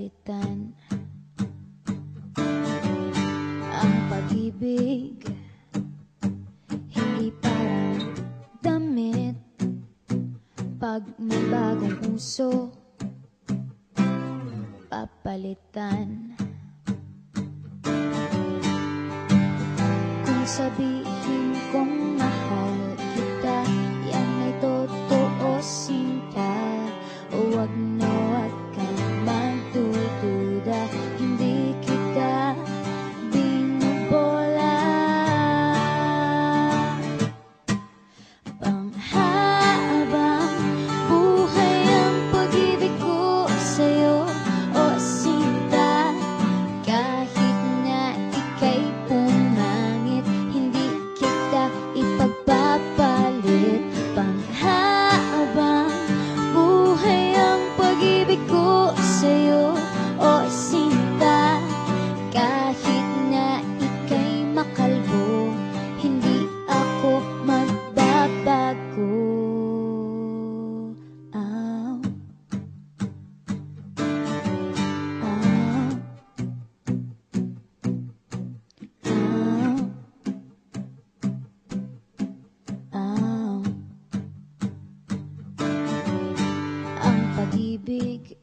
papalitan. Ang pag-ibig hindi parang damit. Pag may bagong uso, papalitan. Kung sabihin kong mahal kita, yan ay totoo, sinta. O wag na wag kang magdududa, hindi kita binubola. Panghabang buhay ang pag-ibig ko sa'yo, o sinta. Kahit na ika'y pumangit, hindi kita ipagpapalit. Panghabang buhay ang pag-ibig ko sa'yo, o sinta. Kahit na ika'y makalbo, hindi ako magbabago. Ow. Ow. Ow. Ow. Ang pag-ibig